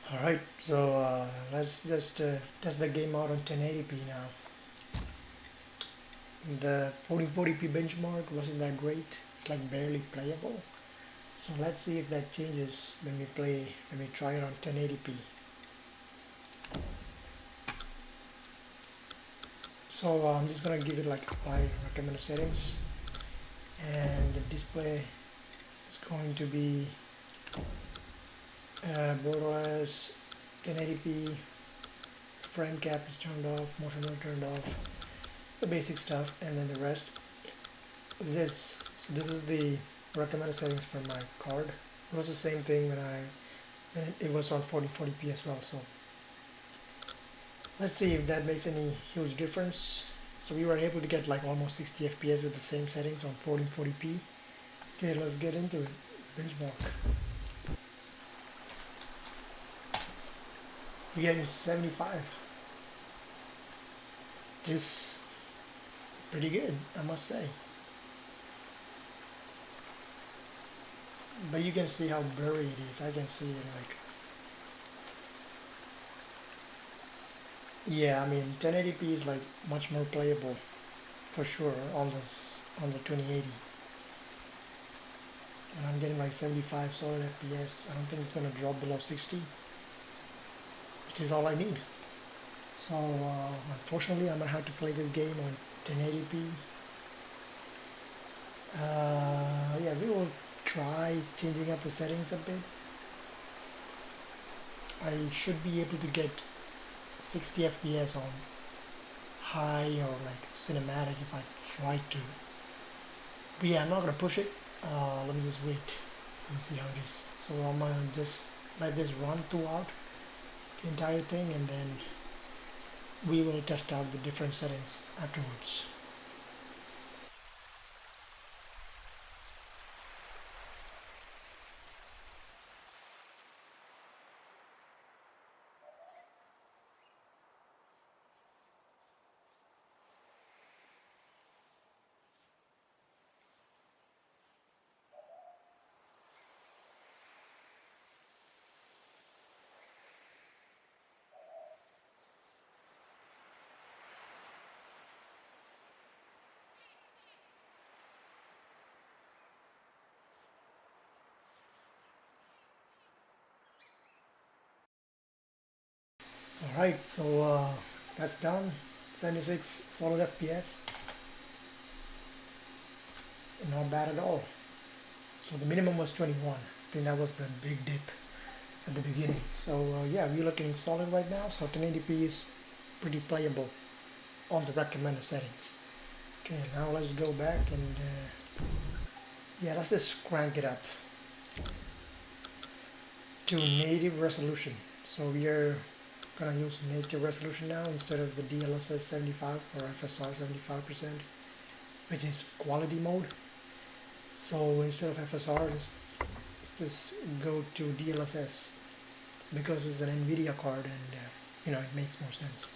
Alright, so let's just test the game out on 1080p now. The 1440p benchmark wasn't that great. It's like barely playable. So let's see if that changes when we try it on 1080p. So I'm just gonna give it like apply recommended settings, and the display is going to be borderless 1080p. Frame cap is turned off, motion blur turned off, the basic stuff, and then the rest is this. So this is the recommended settings for my card. It was the same thing when it was on 1440p as well. So let's see if that makes any huge difference. So we were able to get like almost 60 FPS with the same settings on 1440p. Okay, let's get into it. Benchmark. We're getting 75. Just pretty good, I must say. But you can see how blurry it is. I can see it like, yeah, I mean 1080p is like much more playable for sure on the 2080. And I'm getting like 75 solid FPS. I don't think it's gonna drop below 60, which is all I need. So unfortunately I'm gonna have to play this game on 1080p. Yeah, we will try changing up the settings a bit. I should be able to get 60 FPS on high or like cinematic if I try to. But yeah, I'm not gonna push it. Let me just wait and see how it is. So I'm gonna just let this run throughout the entire thing, and then we will test out the different settings afterwards. Alright, so that's done. 76 solid FPS. Not bad at all. So the minimum was 21. I think that was the big dip at the beginning. So yeah, we're looking solid right now. So 1080p is pretty playable on the recommended settings. Okay, now let's go back and yeah, let's just crank it up to native resolution. So we are gonna use native resolution now instead of the DLSS 75 or FSR 75%, which is quality mode. So instead of FSR, just go to DLSS because it's an NVIDIA card, and you know, it makes more sense.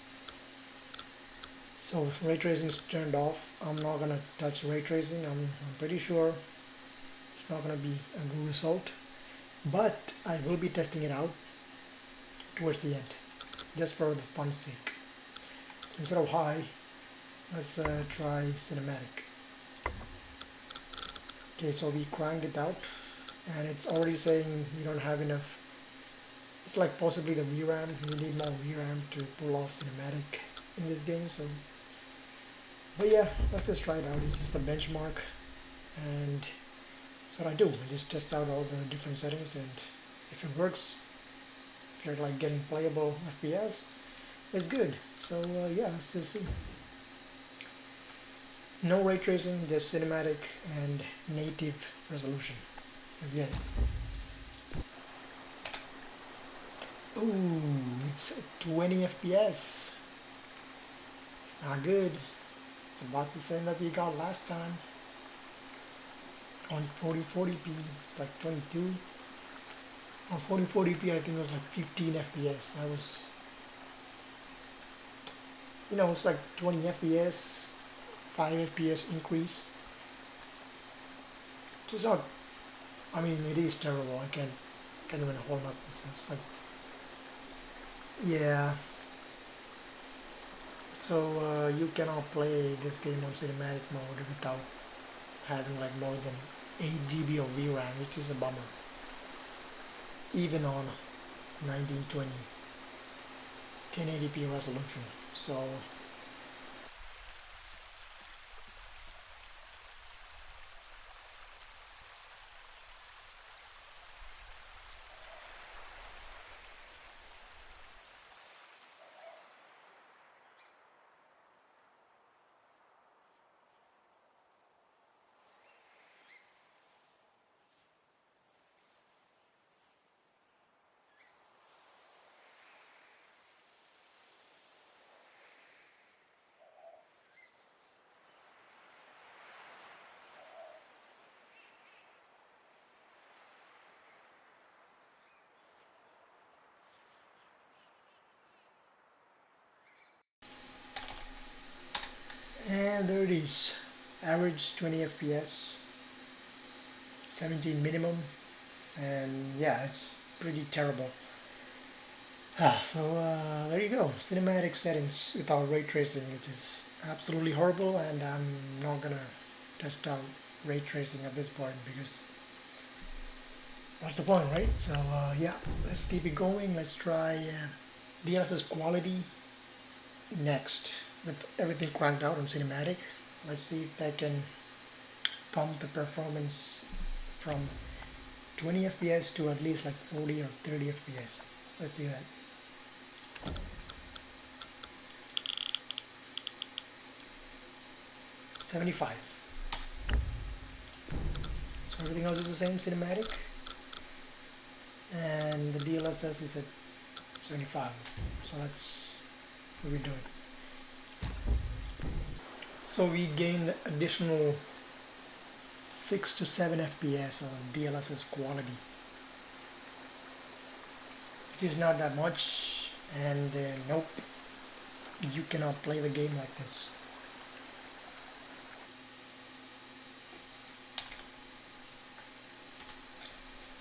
So ray tracing is turned off. I'm not gonna touch ray tracing. I'm pretty sure it's not gonna be a good result, but I will be testing it out towards the end, just for the fun sake. So instead of high, let's try cinematic. Okay, so we cranked it out, and it's already saying we don't have enough. It's like possibly the VRAM. We need more VRAM to pull off cinematic in this game. So, but yeah, let's just try it out. This is the benchmark, and that's what I do. I just test out all the different settings, and if it works, if you're like getting playable FPS, it's good. So yeah, let's just see. No ray tracing, just cinematic and native resolution. Let's get it. Ooh, it's 20 FPS. It's not good. It's about the same that we got last time. On 4040p, it's like 22. On 4040p, I think it was like 15 FPS. That was, you know, it's like 20 FPS, 5 FPS increase. Just not, I mean, it is terrible. I can't even hold up. It's like Yeah, so you cannot play this game on cinematic mode without having like more than 8 GB of VRAM, which is a bummer. Even on 1920 1080p resolution. So and there it is, average 20 FPS, 17 minimum, and yeah, it's pretty terrible. So there you go, cinematic settings without ray tracing. It is absolutely horrible, and I'm not gonna test out ray tracing at this point because what's the point, right? So yeah, let's keep it going. Let's try DLSS quality next with everything cranked out on cinematic. Let's see if I can pump the performance from 20 FPS to at least like 40 or 30 FPS. Let's do that. $75. So everything else is the same, cinematic, and the DLSS is at 75. So that's what we're doing. So we gained additional 6 to 7 FPS on DLSS quality, which is not that much, and nope, you cannot play the game like this.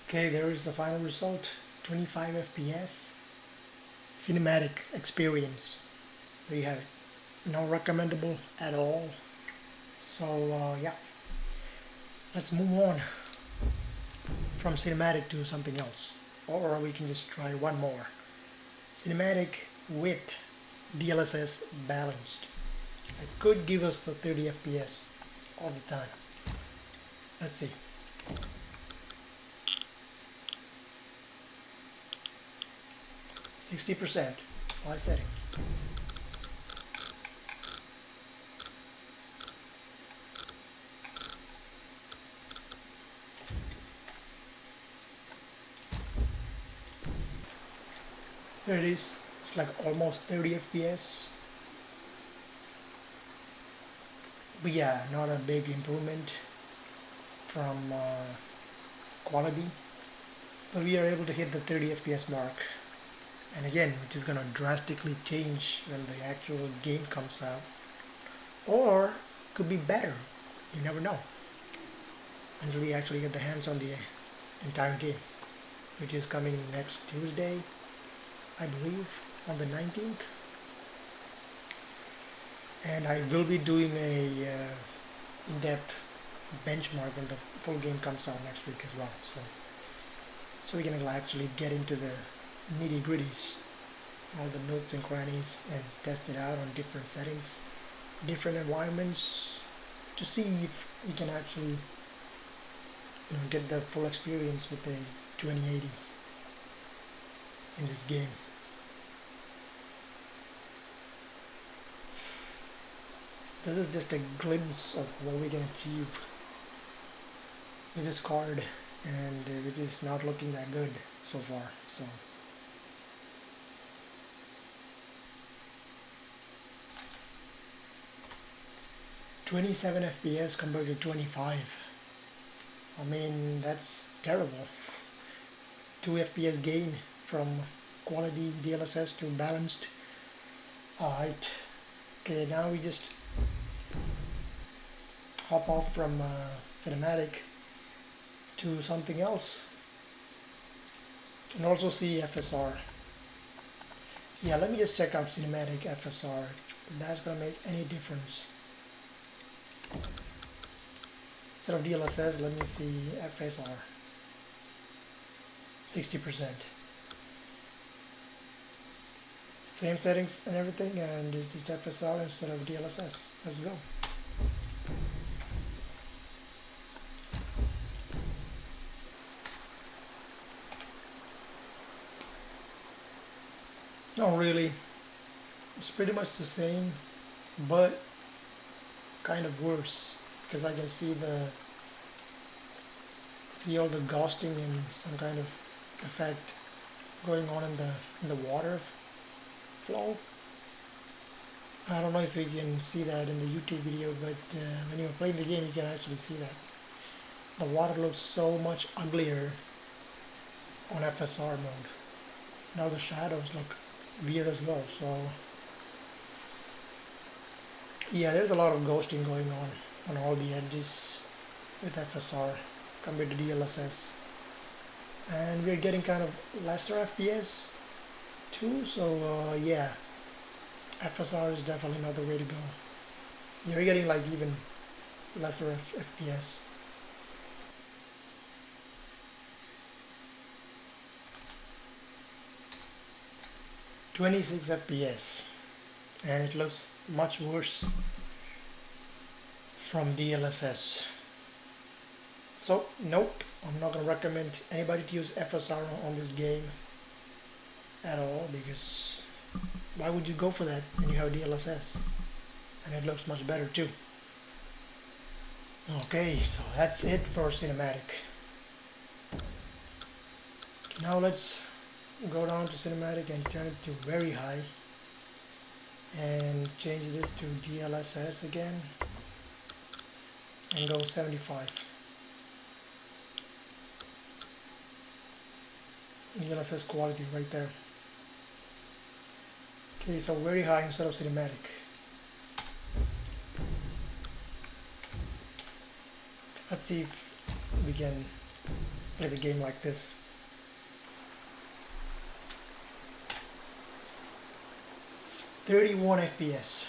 Okay, there is the final result, 25 FPS, cinematic experience. There you have it. Not recommendable at all. So yeah, let's move on from cinematic to something else, or we can just try one more. Cinematic with DLSS balanced. It could give us the 30 FPS all the time. Let's see. %60, live setting. There it is. It's like almost 30 FPS. But yeah, not a big improvement from quality. But we are able to hit the 30 FPS mark. And again, which is gonna drastically change when the actual game comes out. Or could be better. You never know. Until we actually get the hands on the entire game, which is coming next Tuesday, I believe, on the 19th. And I will be doing a in-depth benchmark when the full game comes out next week as well. So we can actually get into the nitty-gritties, all the nooks and crannies, and test it out on different settings, different environments, to see if we can actually get the full experience with the 2080 in this game. This is just a glimpse of what we can achieve with this card, and which is not looking that good so far. So 27 FPS compared to 25. I mean, that's terrible. 2 FPS gain from quality DLSS to balanced. Alright, okay, now we just hop off from cinematic to something else and also see FSR. Yeah, let me just check out cinematic FSR if that's gonna make any difference. Instead of DLSS, let me see FSR. 60%. Same settings and everything, and it's just FSR instead of DLSS. Let's go. Not really. It's pretty much the same, but kind of worse because I can see all the ghosting and some kind of effect going on in the water flow. I don't know if you can see that in the YouTube video, but when you're playing the game, you can actually see that the water looks so much uglier on FSR mode. Now the shadows look weird as well. So yeah, there's a lot of ghosting going on all the edges with FSR compared to DLSS, and we're getting kind of lesser FPS too. So yeah, FSR is definitely not the way to go. You're getting like even lesser FPS. (26 FPS), and it looks much worse from DLSS. So nope, I'm not gonna recommend anybody to use FSR on this game at all, because why would you go for that when you have DLSS and it looks much better too. Okay, so that's it for cinematic. Now let's go down to cinematic and turn it to very high and change this to DLSS again and go 75. DLSS quality right there. Okay, so very high instead of cinematic. Let's see if we can play the game like this. (31 FPS).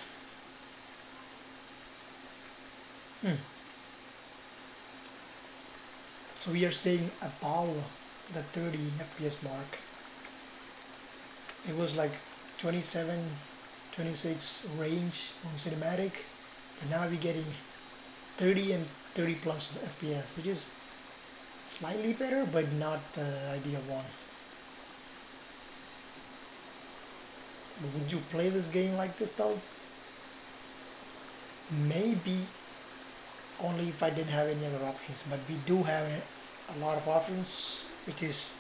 So we are staying above the 30 FPS mark. It was like 27, 26 range on cinematic, but now we're getting 30 and 30 plus FPS, which is slightly better, but not the ideal one. Would you play this game like this though? Maybe only if I didn't have any other options, but we do have a lot of options, which is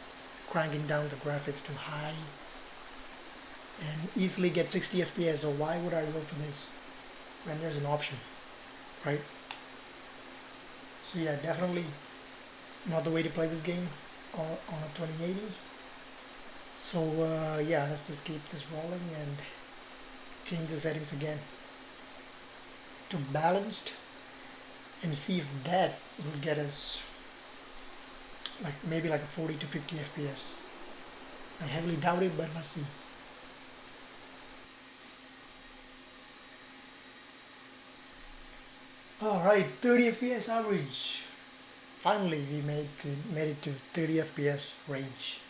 cranking down the graphics to high and easily get 60 FPS. So why would I go for this when there's an option, right? So yeah, definitely not the way to play this game on a 2080. So yeah, let's just keep this rolling and change the settings again to balanced and see if that will get us like maybe like a 40 to 50 FPS. I heavily doubt it, but let's see. Alright, 30 FPS average. Finally we made it to 30 FPS range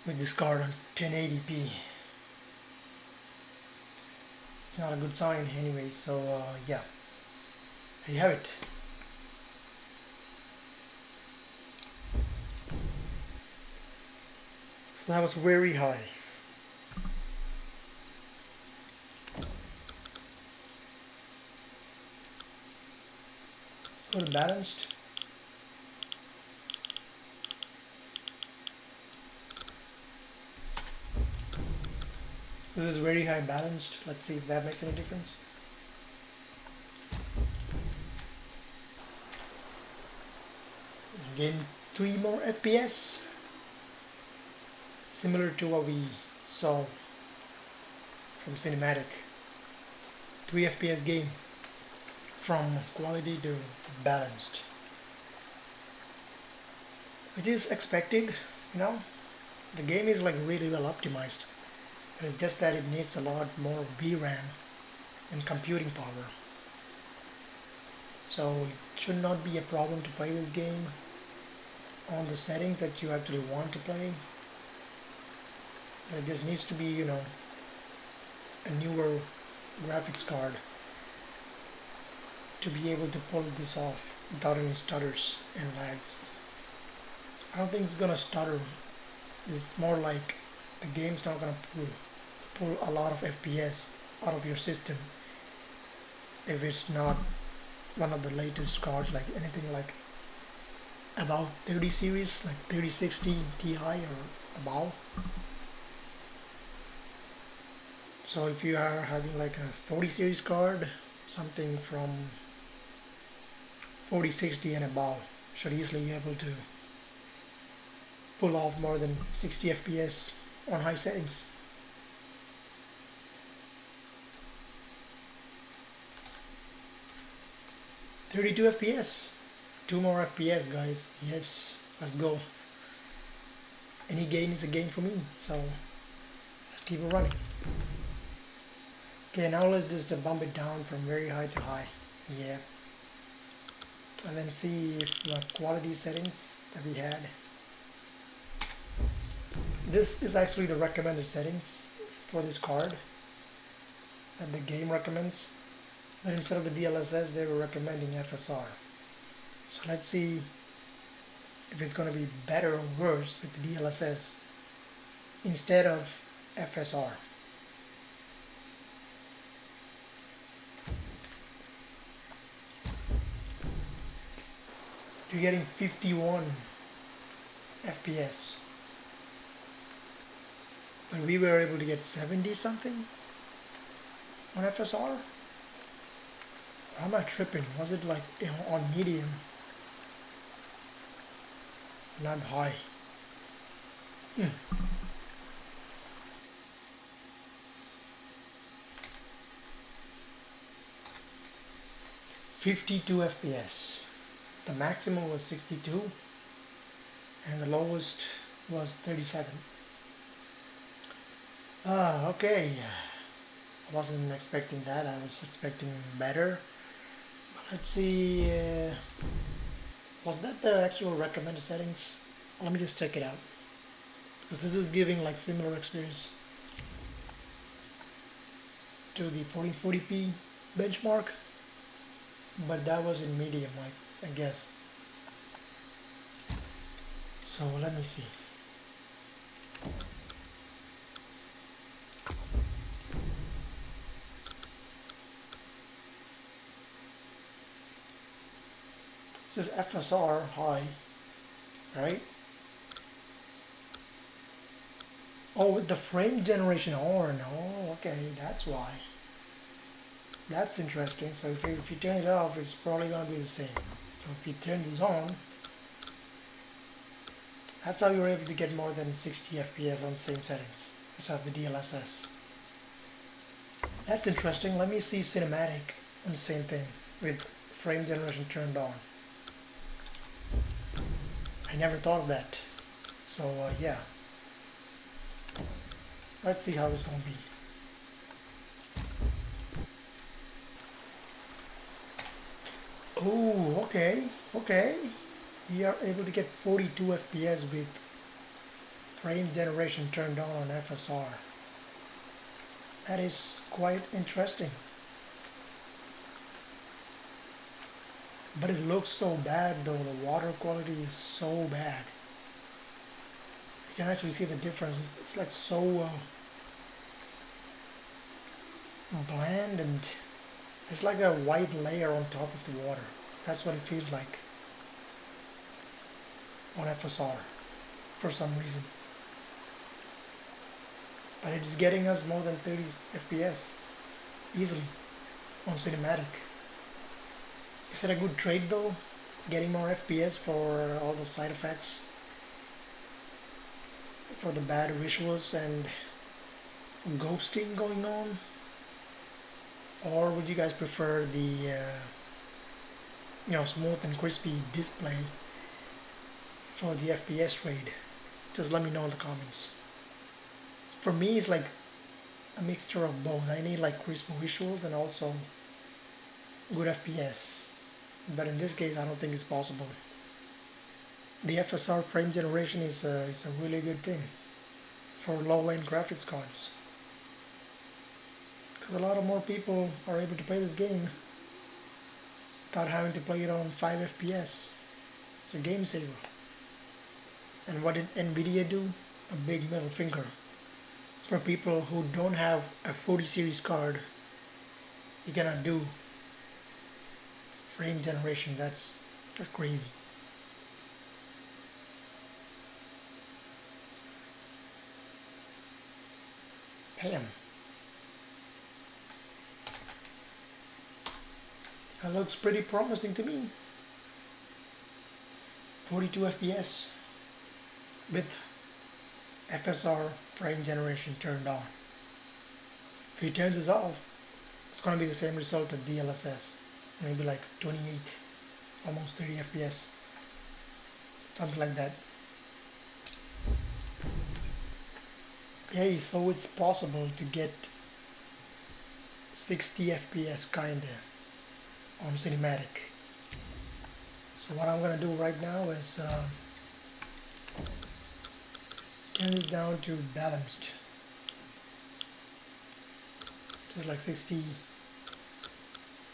with this card on 1080p. It's not a good sign anyway, so yeah, there you have it. So that was very high. Let's go to balanced. This is very high balanced. Let's see if that makes any difference. Again, 3 more FPS. Similar to what we saw from cinematic. 3 FPS gain from quality to balanced. Which is expected, you know. The game is like really well optimized. But it's just that it needs a lot more VRAM and computing power. So it should not be a problem to play this game on the settings that you actually want to play. But this needs to be, you know, a newer graphics card to be able to pull this off without any stutters and lags. I don't think it's gonna stutter. It's more like the game's not gonna pull a lot of FPS out of your system if it's not one of the latest cards, like anything like about 30 series, like 3060 Ti or above. So if you are having like a 40 series card, something from 4060 and above should easily be able to pull off more than 60 FPS on high settings. $32 FPS, 2 more FPS, guys. Yes, let's go. Any gain is a gain for me, so let's keep it running. Okay, now let's just bump it down from very high to high. Yeah. And then see if the quality settings that we had. This is actually the recommended settings for this card that the game recommends. But instead of the DLSS, they were recommending FSR. So let's see if it's going to be better or worse with the DLSS instead of FSR. You're getting 51 FPS. But we were able to get 70 something on FSR? How am I tripping? Was it like, you know, on medium? Not high. 52 FPS. The maximum was 62 and the lowest was 37. Okay. I wasn't expecting that. I was expecting better. Let's see. Was that the actual recommended settings? Let me just check it out, because this is giving like similar experience to the 1440p benchmark, but that was in medium, like, I guess. So let me see. This is FSR high, right? Oh, with the frame generation on. Oh, okay, that's why. That's interesting. So if you turn it off, it's probably going to be the same. So if you turn this on, that's how you're able to get more than 60 FPS on the same settings. Let's have the DLSS. That's interesting. Let me see cinematic on the same thing with frame generation turned on. I never thought of that. So yeah. Let's see how it's going to be. Oh, okay, okay. We are able to get 42 FPS with frame generation turned on FSR. That is quite interesting. But it looks so bad though. The water quality is so bad. You can actually see the difference. It's like so bland, and it's like a white layer on top of the water. That's what it feels like on FSR for some reason. But it is getting us more than 30 FPS easily on cinematic. Is it a good trade though? Getting more FPS for all the side effects, for the bad visuals and ghosting going on? Or would you guys prefer the smooth and crispy display for the FPS trade? Just let me know in the comments. For me, it's like a mixture of both. I need like crisp visuals and also good FPS. But in this case, I don't think it's possible. The FSR frame generation is a really good thing for low-end graphics cards. Because a lot of more people are able to play this game without having to play it on 5 FPS. It's a game saver. And what did Nvidia do? A big middle finger. For people who don't have a 40 series card, you cannot do frame generation. That's crazy. Damn. That looks pretty promising to me. 42 FPS with FSR frame generation turned on. If you turn this off, it's going to be the same result as DLSS. Maybe like 28, almost 30 FPS. Something like that. Okay, so it's possible to get 60 FPS kinda on cinematic. So what I'm gonna do right now is turn this down to balanced, just like 60,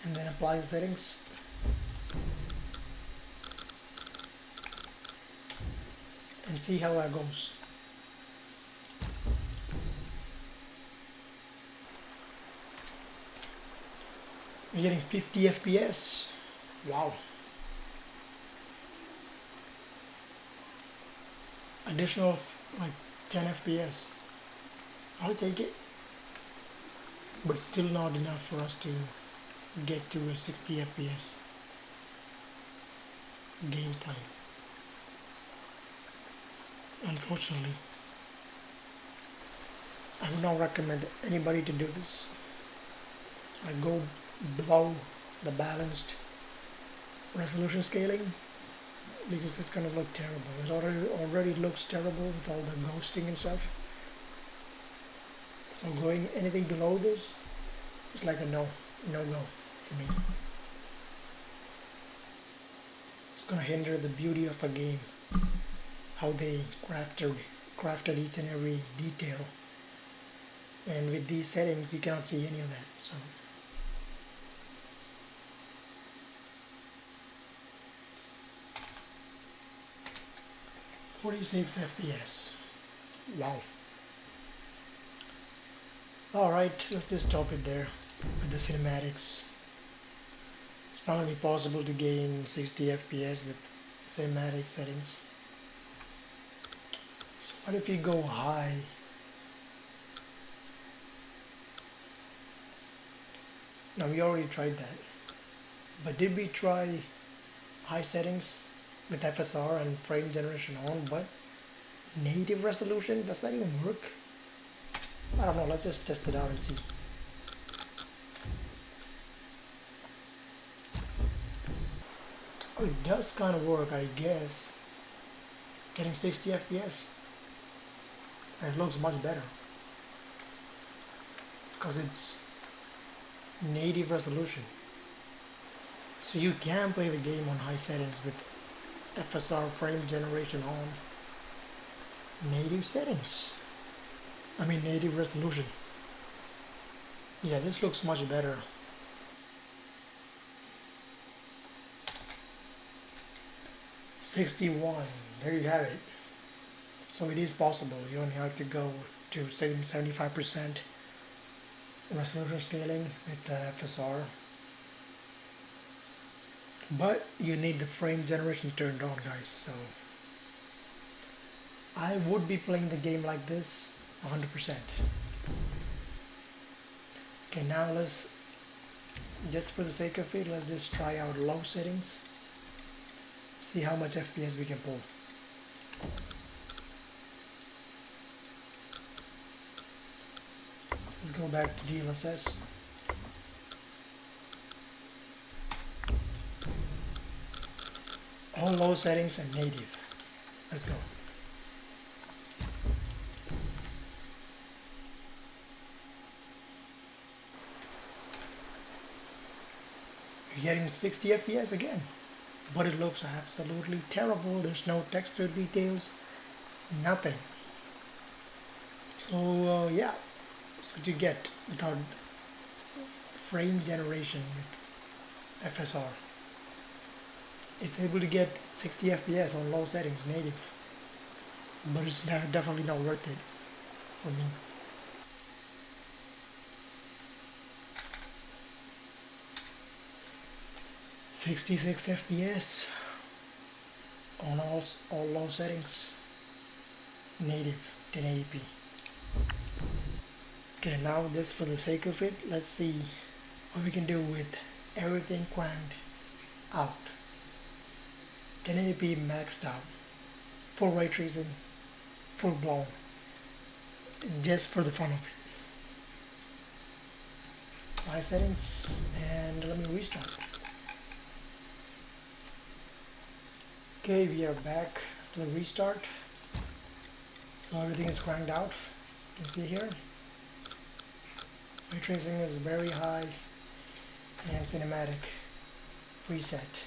and then apply the settings. And see how that goes. We're getting 50 FPS. Wow. Additional like 10 FPS. I'll take it. But still not enough for us to get to a 60 FPS gameplay. Unfortunately. I would not recommend anybody to do this. Like go below the balanced resolution scaling, because it's gonna look terrible. It already looks terrible with all the ghosting and stuff. So going anything below this is like a no go for me. It's gonna hinder the beauty of a game, how they crafted each and every detail. And with these settings, you cannot see any of that. So 46 FPS. Wow. Alright, let's just stop it there with the cinematics. It's not going to be possible to gain 60 FPS with cinematic settings. So what if you go high? No, we already tried that. But did we try high settings with FSR and frame generation on, but native resolution? Does that even work? I don't know, let's just test it out and see. Oh, it does kind of work, I guess. Getting 60 FPS. And it looks much better. Because it's native resolution. So you can play the game on high settings with FSR frame generation on native settings. I mean native resolution. Yeah, this looks much better. (61). There you have it. So it is possible. You only have to go to 75% resolution scaling with the FSR. But you need the frame generation turned on, guys. So I would be playing the game like this 100%. Okay, now let's, just for the sake of it, let's just try out low settings. See how much FPS we can pull. So let's go back to DLSS. All low settings and native. Let's go. getting 60 FPS again, but it looks absolutely terrible. There's no texture details, nothing. So yeah, that's what you get without frame generation with FSR. It's able to get 60 FPS on low settings native, but it's definitely not worth it for me. .66 FPS on all low settings, native 1080p. Okay, now just for the sake of it, let's see what we can do with everything cranked out. 1080p maxed out, full ray tracing, full blown, just for the fun of it. 5 settings, and let me restart. Okay, we are back after the restart. So everything is cranked out. You can see here. Ray tracing is very high, and cinematic preset.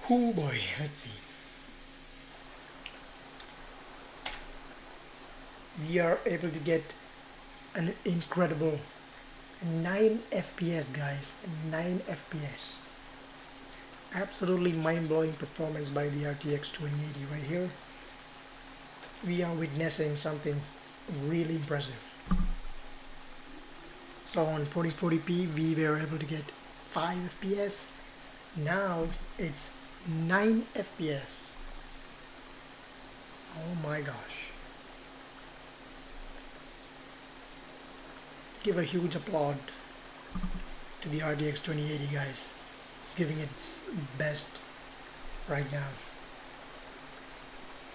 Oh boy, let's see. We are able to get an incredible 9 FPS, guys. 9 FPS. Absolutely mind-blowing performance by the RTX 2080 right here. We are witnessing something really impressive. So on 1440p we were able to get 5 FPS. Now it's 9 FPS. Oh my gosh. Give a huge applaud to the RTX 2080, guys. It's giving its best right now.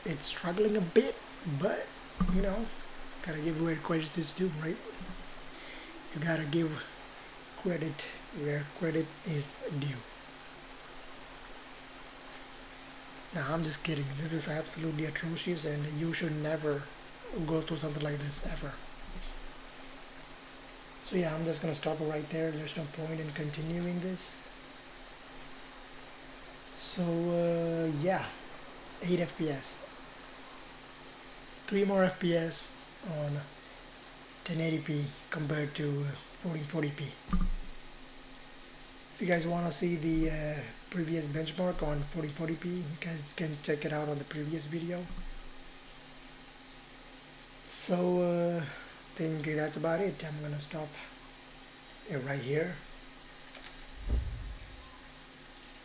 It's struggling a bit, but you know, gotta give where credit is due, right? You gotta give credit where credit is due. Now I'm just kidding. This is absolutely atrocious, and you should never go through something like this ever. So yeah, I'm just gonna stop it right there. There's no point in continuing this. So yeah, 8 FPS, 3 more FPS on 1080p compared to 1440p. If you guys want to see the previous benchmark on 1440p, you guys can check it out on the previous video. So I think that's about it. I'm gonna stop it right here.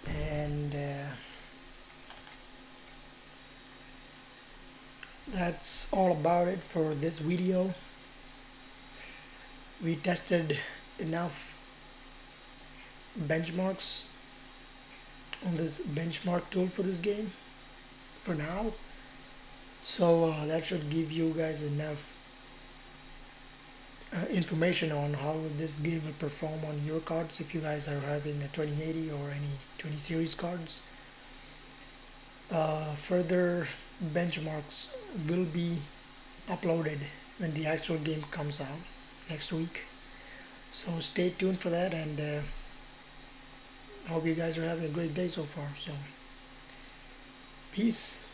And that's all about it for this video. We tested enough benchmarks on this benchmark tool for this game for now, so that should give you guys enough information on how this game will perform on your cards if you guys are having a 2080 or any 20 series cards. Further benchmarks will be uploaded when the actual game comes out next week, so stay tuned for that, and I hope you guys are having a great day so far. So peace.